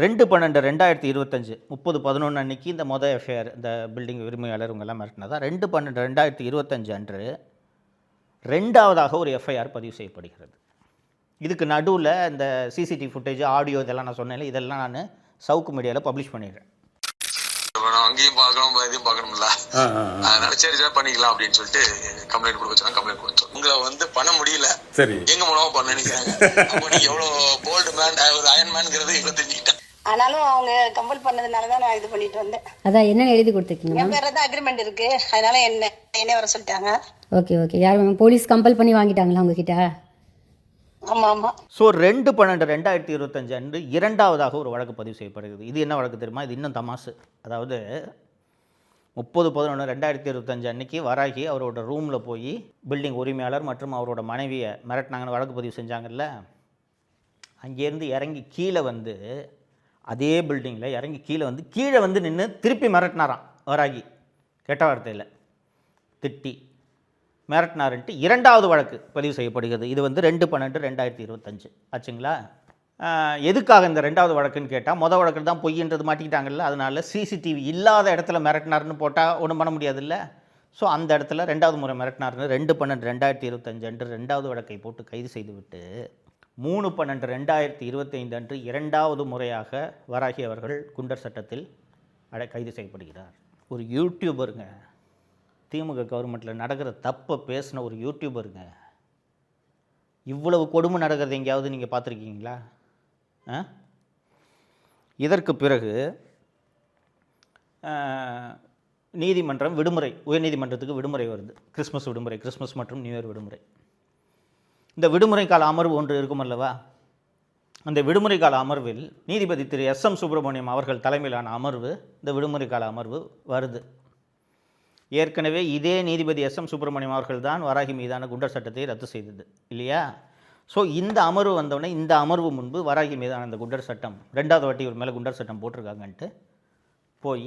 2/12/2025 30/11 அன்னைக்கு இந்த எஃப்ஐஆர் இந்த பில்டிங் உரிமையாளர் இவங்கெல்லாம் மிரட்டினதா 2/12/2025 அன்று ரெண்டாவதாக ஒரு எஃப்ஐஆர் பதிவு செய்யப்படுகிறது. இதுக்கு நடுவில் இந்த சிசிடிவி ஃபுட்டேஜ் ஆடியோ இதெல்லாம் நான் சொன்னேன், இதெல்லாம் நான் சவுக்கு மீடியாவில் பப்ளிஷ் பண்ணிடுறேன். அங்கேயும் பார்க்கணும் இதையும் பார்க்கணும்ல, அதனால சரி பண்ணிக்கலாம் அப்படின்னு சொல்லிட்டு கம்ப்ளைண்ட் கொடுத்தோம். உங்களை பண்ண முடியல, சரி எங்க மூலமா பண்ண நினைக்கிறாங்க. நீங்க எவ்வளவு போல்டு மேன், ஒரு அயன் மேன்ங்கிறது இவ்வளவு தெரிஞ்சுக்கிட்டேன். ஆனாலும் அவங்க கம்பல் பண்ணதுனால தான் நான் இது பண்ணிட்டு வந்தேன். அதான் என்ன எழுதி கொடுத்துருக்கீங்க? என் பேர்ல தான் அக்ரிமெண்ட் இருக்கு, அதனால என்ன வர சொல்லிட்டாங்க. ஓகே யார் போலீஸ் கம்பல் பண்ணி வாங்கிட்டாங்களா உங்ககிட்ட? ஆமா ஆமா. ஸோ 2/12/2025 அன்று இரண்டாவதாக ஒரு வழக்கு பதிவு செய்யப்படுகிறது. இது என்ன வழக்கு தெரியுமா? இது இன்னும் தமாசு. அதாவது 30/11/2025 அன்னைக்கு வராகி அவரோட ரூமில் போய் பில்டிங் உரிமையாளர் மற்றும் அவரோட மனைவியை மிரட்டினாங்கன்னு வழக்கு பதிவு செஞ்சாங்கல்ல. அங்கேருந்து இறங்கி கீழே வந்து அதே பில்டிங்கில் இறங்கி கீழே வந்து நின்று திருப்பி மிரட்டினாராம் வராகி. கெட்ட வார்த்தையில் திட்டி மிரட்டினாருன்ட்டு இரண்டாவது வழக்கு பதிவு செய்யப்படுகிறது. இது 2/12/2025 ஆச்சுங்களா. எதுக்காக இந்த ரெண்டாவது வழக்குன்னு கேட்டால், மொதல் வழக்கில் தான் பொய்ன்றது மாட்டிக்கிட்டாங்கல்ல, அதனால சிசிடிவி இல்லாத இடத்துல மிரட்டினாருன்னு போட்டால் ஒன்றும் பண்ண முடியாதுல்ல. ஸோ அந்த இடத்துல ரெண்டாவது முறை மிரட்டினாருன்னு 2/12/2025 அன்று ரெண்டாவது வழக்கை போட்டு கைது செய்துவிட்டு 3/12/2025 அன்று இரண்டாவது முறையாக வராகி அவர்கள் குண்டர் சட்டத்தில் கைது செய்யப்படுகிறார். ஒரு யூடியூபருங்க, திமுக கவர்மெண்ட்டில் நடக்கிற தப்பை பேசின ஒரு யூடியூபருங்க, இவ்வளவு கொடுமை நடக்கிறது எங்கேயாவது நீங்கள் பார்த்துருக்கீங்களா? இதற்கு பிறகு நீதிமன்றம் விடுமுறை, உயர்நீதிமன்றத்துக்கு விடுமுறை வருது. கிறிஸ்மஸ் விடுமுறை, கிறிஸ்மஸ் மற்றும் நியூ இயர் விடுமுறை. இந்த விடுமுறை கால அமர்வு ஒன்று இருக்கும் அல்லவா. அந்த விடுமுறை கால அமர்வில் நீதிபதி திரு SM சுப்பிரமணியம் அவர்கள் தலைமையிலான அமர்வு, இந்த விடுமுறை கால அமர்வு வருது. ஏற்கனவே இதே நீதிபதி SM சுப்பிரமணியம் அவர்கள் தான் வராகி மீதான குண்டர் சட்டத்தை ரத்து செய்தது இல்லையா. ஸோ இந்த அமர்வு வந்தோடனே, இந்த அமர்வு முன்பு வராகி மீதான அந்த குண்டர் சட்டம் ரெண்டாவது வாட்டி ஒரு மேலே குண்டர் சட்டம் போட்டிருக்காங்கன்ட்டு போய்